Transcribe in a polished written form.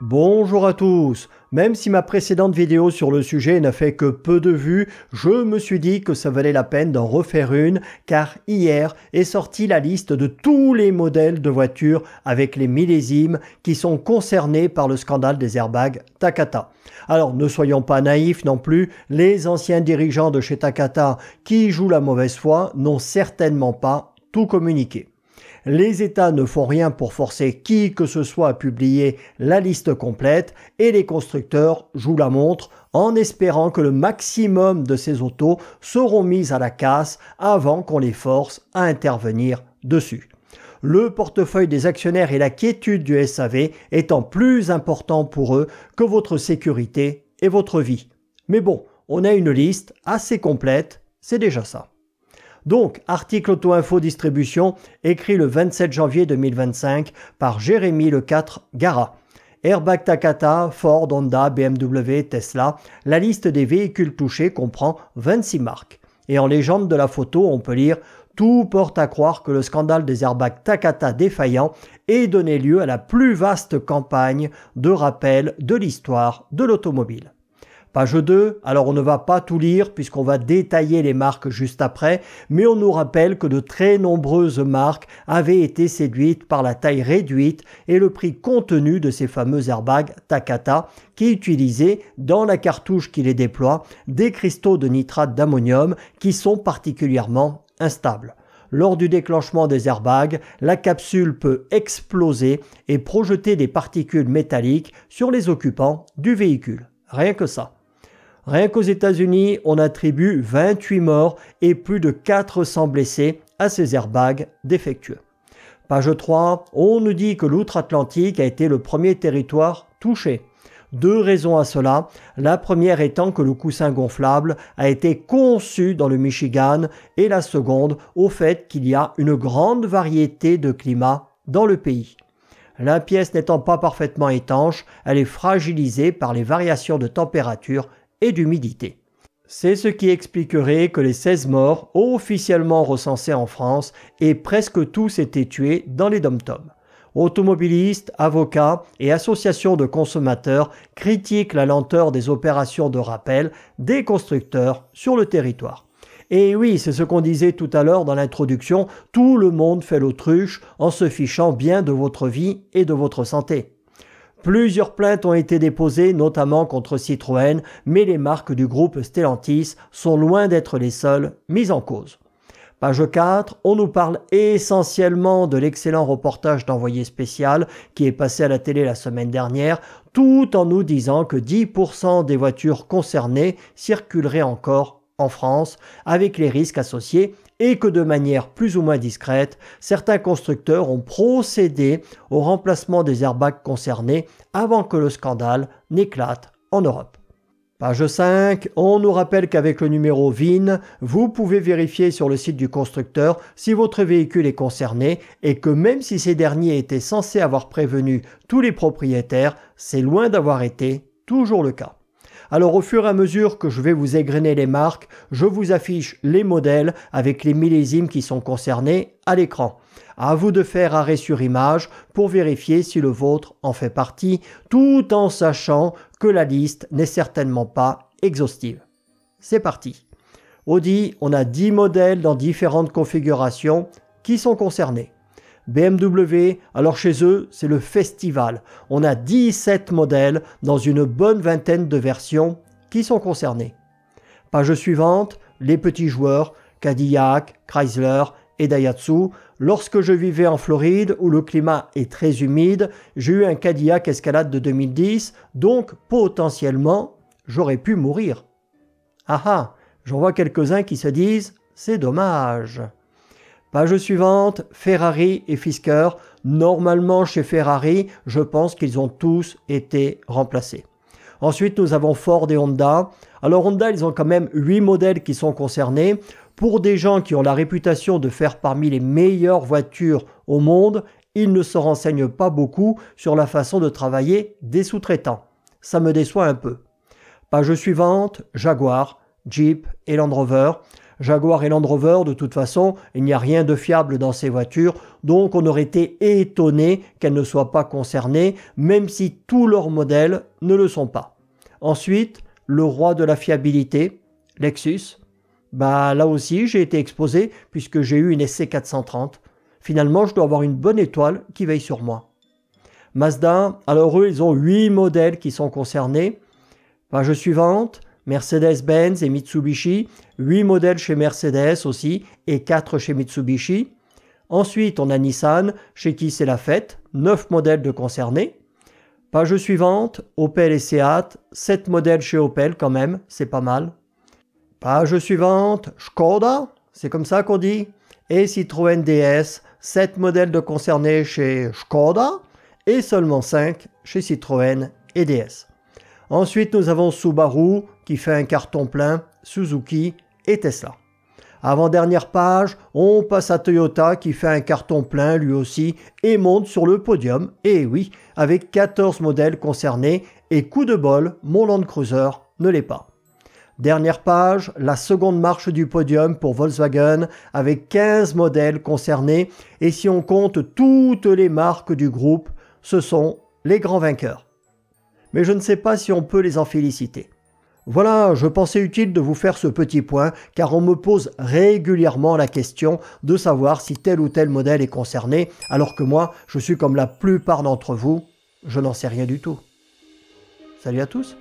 Bonjour à tous. Même si ma précédente vidéo sur le sujet n'a fait que peu de vues, je me suis dit que ça valait la peine d'en refaire une car hier est sortie la liste de tous les modèles de voitures avec les millésimes qui sont concernés par le scandale des airbags Takata. Alors ne soyons pas naïfs non plus, les anciens dirigeants de chez Takata qui jouent la mauvaise foi n'ont certainement pas tout communiqué. Les États ne font rien pour forcer qui que ce soit à publier la liste complète et les constructeurs jouent la montre en espérant que le maximum de ces autos seront mises à la casse avant qu'on les force à intervenir dessus. Le portefeuille des actionnaires et la quiétude du SAV étant plus important pour eux que votre sécurité et votre vie. Mais bon, on a une liste assez complète, c'est déjà ça. Donc, article Auto-Info Distribution, écrit le 27 janvier 2025 par Jérémy Lecatre Gara. Airbag Takata, Ford, Honda, BMW, Tesla, la liste des véhicules touchés comprend 26 marques. Et en légende de la photo, on peut lire « Tout porte à croire que le scandale des airbags Takata défaillants ait donné lieu à la plus vaste campagne de rappel de l'histoire de l'automobile ». Page 2, alors on ne va pas tout lire puisqu'on va détailler les marques juste après, mais on nous rappelle que de très nombreuses marques avaient été séduites par la taille réduite et le prix contenu de ces fameux airbags Takata qui utilisaient dans la cartouche qui les déploie des cristaux de nitrate d'ammonium qui sont particulièrement instables. Lors du déclenchement des airbags, la capsule peut exploser et projeter des particules métalliques sur les occupants du véhicule. Rien que ça. Rien qu'aux États-Unis, on attribue 28 morts et plus de 400 blessés à ces airbags défectueux. Page 3, on nous dit que l'outre-Atlantique a été le premier territoire touché. Deux raisons à cela, la première étant que le coussin gonflable a été conçu dans le Michigan et la seconde au fait qu'il y a une grande variété de climats dans le pays. La pièce n'étant pas parfaitement étanche, elle est fragilisée par les variations de température et d'humidité. C'est ce qui expliquerait que les 16 morts officiellement recensés en France aient presque tous été tués dans les dom-toms. Automobilistes, avocats et associations de consommateurs critiquent la lenteur des opérations de rappel des constructeurs sur le territoire. Et oui, c'est ce qu'on disait tout à l'heure dans l'introduction, tout le monde fait l'autruche en se fichant bien de votre vie et de votre santé. Plusieurs plaintes ont été déposées, notamment contre Citroën, mais les marques du groupe Stellantis sont loin d'être les seules mises en cause. Page 4, on nous parle essentiellement de l'excellent reportage d'Envoyé spécial qui est passé à la télé la semaine dernière, tout en nous disant que 10% des voitures concernées circuleraient encore en France avec les risques associés et que de manière plus ou moins discrète, certains constructeurs ont procédé au remplacement des airbags concernés avant que le scandale n'éclate en Europe. Page 5, on nous rappelle qu'avec le numéro VIN, vous pouvez vérifier sur le site du constructeur si votre véhicule est concerné et que même si ces derniers étaient censés avoir prévenu tous les propriétaires, c'est loin d'avoir été toujours le cas. Alors au fur et à mesure que je vais vous égrener les marques, je vous affiche les modèles avec les millésimes qui sont concernés à l'écran. À vous de faire arrêt sur image pour vérifier si le vôtre en fait partie, tout en sachant que la liste n'est certainement pas exhaustive. C'est parti. Audi, on a 10 modèles dans différentes configurations qui sont concernés. BMW, alors chez eux, c'est le festival. On a 17 modèles dans une bonne vingtaine de versions qui sont concernés. Page suivante, les petits joueurs, Cadillac, Chrysler et Daihatsu. Lorsque je vivais en Floride, où le climat est très humide, j'ai eu un Cadillac Escalade de 2010, donc potentiellement, j'aurais pu mourir. Ah ah, j'en vois quelques-uns qui se disent « c'est dommage ». Page suivante, Ferrari et Fisker. Normalement chez Ferrari, je pense qu'ils ont tous été remplacés. Ensuite, nous avons Ford et Honda. Alors Honda, ils ont quand même 8 modèles qui sont concernés. Pour des gens qui ont la réputation de faire parmi les meilleures voitures au monde, ils ne se renseignent pas beaucoup sur la façon de travailler des sous-traitants. Ça me déçoit un peu. Page suivante, Jaguar, Jeep et Land Rover. Jaguar et Land Rover, de toute façon, il n'y a rien de fiable dans ces voitures, donc on aurait été étonné qu'elles ne soient pas concernées, même si tous leurs modèles ne le sont pas. Ensuite, le roi de la fiabilité, Lexus. Là aussi, j'ai été exposé puisque j'ai eu une SC430. Finalement, je dois avoir une bonne étoile qui veille sur moi. Mazda, alors eux, ils ont 8 modèles qui sont concernés. Page suivante, Mercedes-Benz et Mitsubishi, 8 modèles chez Mercedes aussi et 4 chez Mitsubishi. Ensuite, on a Nissan, chez qui c'est la fête, 9 modèles de concernés. Page suivante, Opel et Seat, 7 modèles chez Opel quand même, c'est pas mal. Page suivante, Škoda, c'est comme ça qu'on dit, et Citroën DS, 7 modèles de concernés chez Škoda et seulement 5 chez Citroën et DS. Ensuite, nous avons Subaru qui fait un carton plein, Suzuki et Tesla. Avant-dernière page, on passe à Toyota qui fait un carton plein lui aussi et monte sur le podium, et oui, avec 14 modèles concernés et coup de bol, mon Land Cruiser ne l'est pas. Dernière page, la seconde marche du podium pour Volkswagen avec 15 modèles concernés et si on compte toutes les marques du groupe, ce sont les grands vainqueurs. Mais je ne sais pas si on peut les en féliciter. Voilà, je pensais utile de vous faire ce petit point car on me pose régulièrement la question de savoir si tel ou tel modèle est concerné alors que moi, je suis comme la plupart d'entre vous, je n'en sais rien du tout. Salut à tous!